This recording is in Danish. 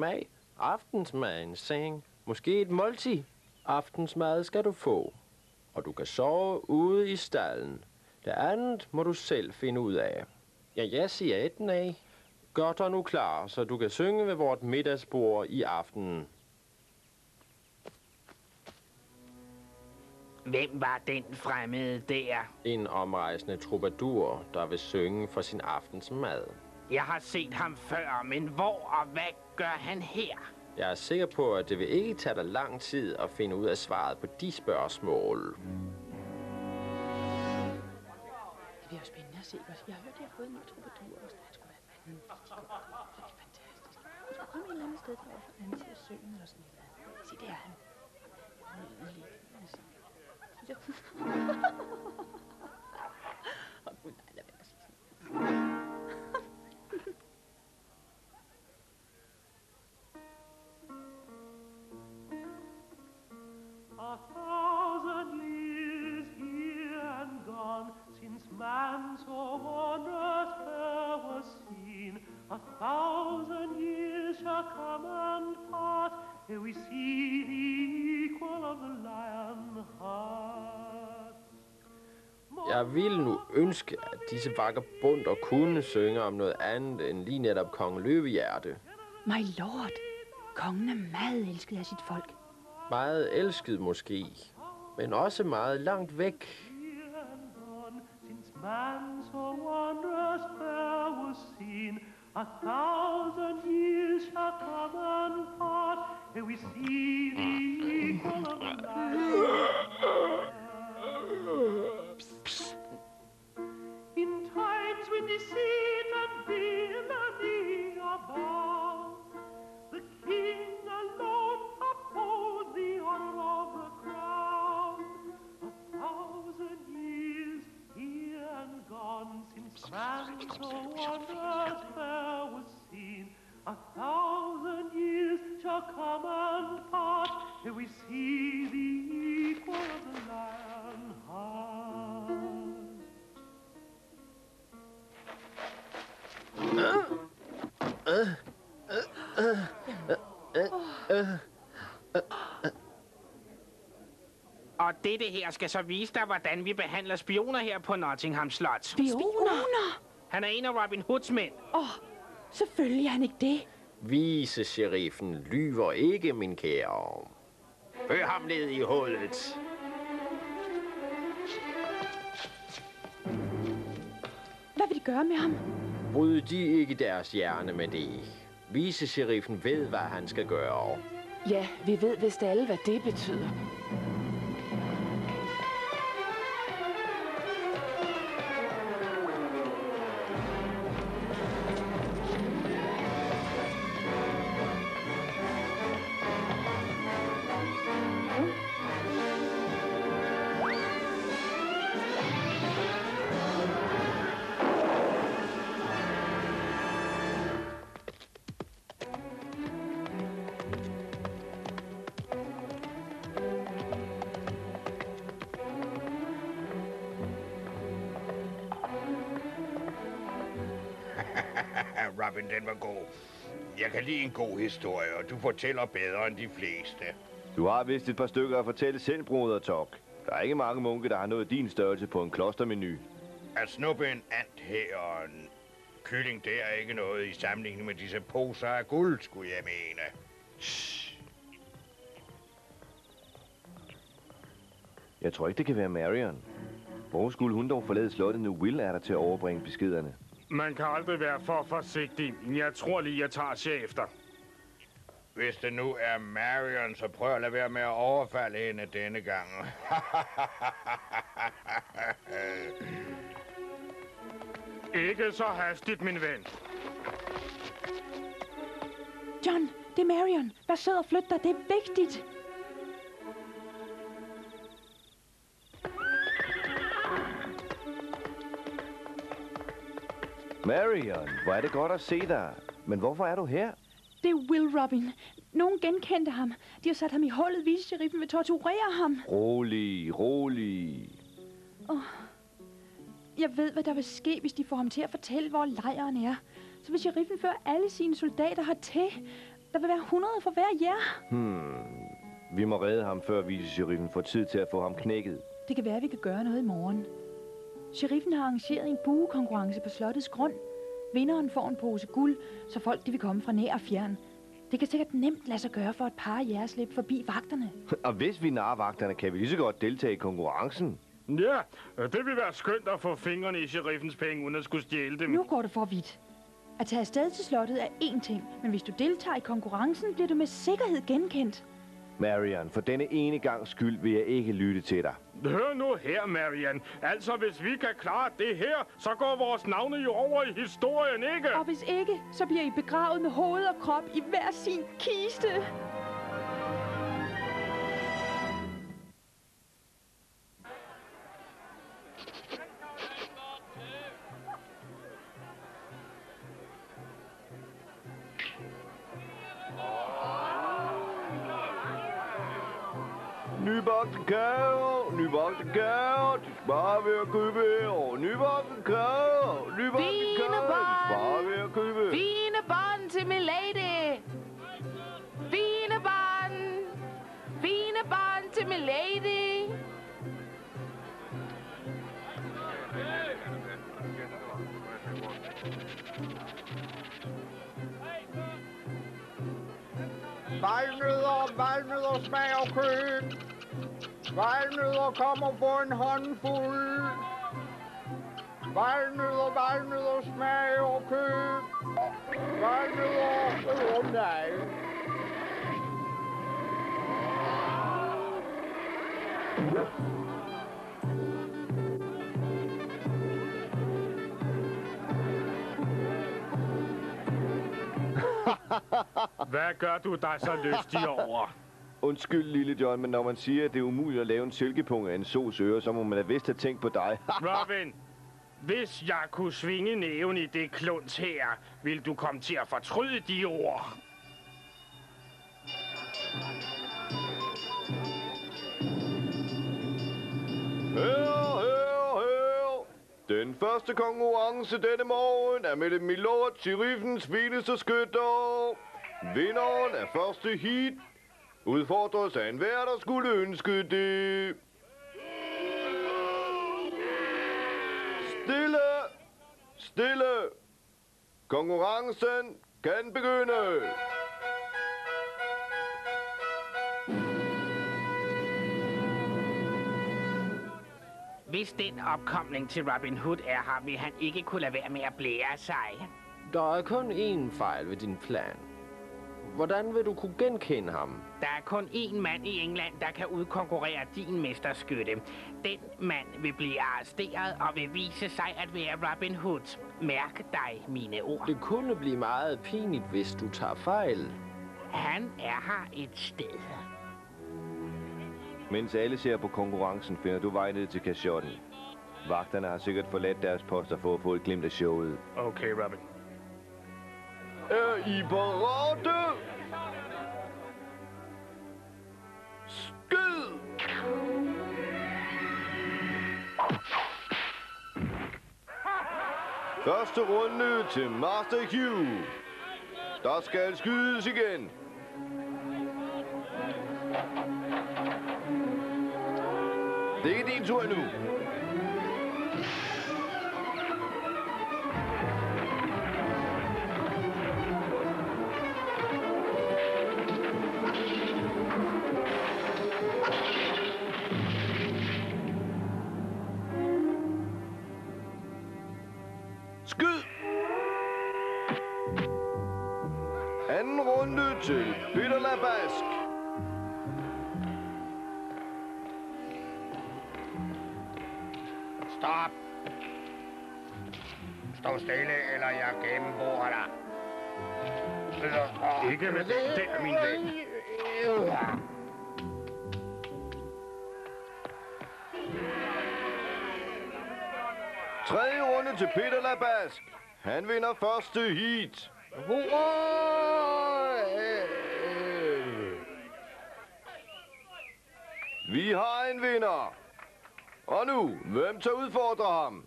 Mag, aftensmad, en seng, måske et måltid. Aftensmad skal du få, og du kan sove ude i stallen. Det andet må du selv finde ud af. Ja, jeg siger et nej. Gør dig nu klar, så du kan synge ved vort middagsbord i aften. Hvem var den fremmede der? En omrejsende troubadour, der vil synge for sin aftensmad. Jeg har set ham før, men hvor og hvad gør han her? Jeg er sikker på, at det vil ikke tage dig lang tid at finde ud af svaret på de spørgsmål. Det bliver jo spændende at se. Jeg har hørt, at de har fået en ny troubadour også. Han skulle være vanvittig god. Det er fantastisk. Han skulle komme et eller andet sted derovre for anden til at synge eller sådan noget. Se, det er han. Nydelig. Altså. Åh gud, nej, lad være at sige sådan. 1,000 years here and gone since man so wondrous fair was seen. 1,000 years shall come and pass ere we see the equal of the lion heart. Jeg vil nu ønske, at disse vagabonder kunne synge om noget andet end lige netop Kong Løvehjerte. My lord, kongen er meget elsket af sit folk. Meget elsket måske, men også meget langt væk. Since man so wondrous fair was seen, 1,000 years shall come and pass ere we see the equal of the lion. In times when deceit and villainy are bound, the king alone upholds the honor of the crown. 1,000 years here and gone since man so wondrous fair was seen. 1,000 years shall come and pass ere we see the equal of the lion heart. Og dette her skal så vise dig, hvordan vi behandler spioner her på Nottingham Slot. Spioner? Han er en af Robin Hoods mænd. Selvfølgelig er han ikke det. Vicesheriffen lyver ikke, min kære. Hør ham ned i hullet. Hvad vil de gøre med ham? Bryd de ikke deres hjerne med det. Vicesheriffen ved, hvad han skal gøre. Ja, vi ved vist alle, hvad det betyder. Robin, den var god. Jeg kan lide en god historie, og du fortæller bedre end de fleste. Du har vist et par stykker at fortælle selv, broder Tok. Der er ikke mange munke, der har nået din størrelse på en klostermenu. At snuppe en and her og en kylling, det er ikke noget i sammenligning med disse poser af guld, skulle jeg mene. Shh. Jeg tror ikke, det kan være Marion. Hvor skulle hun dog forlade slottet, nu Will er der til at overbringe beskederne? Man kan aldrig være for forsigtig. Jeg tror lige, jeg tager chefter. Hvis det nu er Marion, så prøv at lade være med at overfalde hende denne gang. Ikke så hastigt, min ven. John, det er Marion. Vær sød og flyt dig, det er vigtigt. Marion, hvor er det godt at se dig. Men hvorfor er du her? Det er Will, Robin. Nogen genkendte ham. De har sat ham i hullet. Vicesheriffen vil torturere ham. Rolig. Jeg ved, hvad der vil ske, hvis de får ham til at fortælle, hvor lejren er. Så vil sheriffen føre alle sine soldater hertil. Der vil være 100 for hver jer. Vi må redde ham, før vicesheriffen får tid til at få ham knækket. Det kan være, at vi kan gøre noget i morgen. Sheriffen har arrangeret en buekonkurrence på slottets grund. Vinderen får en pose guld, så folk de vil komme fra nær og fjern. Det kan sikkert nemt lade sig gøre for et par af jer at slippe forbi vagterne. Og hvis vi narer vagterne, kan vi lige så godt deltage i konkurrencen. Ja, det vil være skønt at få fingrene i sheriffens penge, uden at skulle stjæle dem. Nu går det for vidt. At tage afsted til slottet er én ting, men hvis du deltager i konkurrencen, bliver du med sikkerhed genkendt. Marian, for denne ene gangs skyld vil jeg ikke lytte til dig. Hør nu her, Marian. Altså, hvis vi kan klare det her, så går vores navne jo over i historien, ikke? Og hvis ikke, så bliver I begravet med hoved og krop i hver sin kiste. Nybagte kager, nybagte kager, de sparer ved at købe her. Nybagte kager, nybagte kager, de sparer ved at købe. Fine bånd til milady. Fine bånd. Fine bånd til milady. Valnødder smag og køb. Valnødder kommer på en håndfuld. Valnødder smag og køb. Valnødder, nej. Hvad gør du dig så lystig over? Undskyld, lille John, men når man siger, at det er umuligt at lave en silkepung af en sos øre, så må man da vist have tænkt på dig. Robin, hvis jeg kunne svinge næven i det kluns her, vil du komme til at fortryde de ord. Her. Den første konkurrence denne morgen er mellem Milord Sheriffens fineste skytter. Vinderen af første heat udfordres af enhver, der skulle ønske det. Stille! Konkurrencen kan begynde. Hvis den opkomling til Robin Hood er her, vil han ikke kunne lade være med at blære sig. Der er kun én fejl ved din plan. Hvordan vil du kunne genkende ham? Der er kun én mand i England, der kan udkonkurrere din mesterskytte. Den mand vil blive arresteret og vil vise sig at være Robin Hood. Mærk dig mine ord. Det kunne blive meget pinligt, hvis du tager fejl. Han er her et sted. Mens alle ser på konkurrencen, finder du vej ned til kashotten. Vagterne har sikkert forladt deres poster for at få et glimt af showet. Okay, Robin. Er I parate? Skyd! Første runde til Master Hugh. Der skal skydes igen. Det er din tur nu. Skyd! Anden runde til Peter Labask. Stop! Stå stille, eller jeg gennemborer dig. Ikke med den der, min ven. Tredje runde til Peter Labask. Han vinder første heat. Vi har en vinder. Og nu, hvem tager udfordrer ham?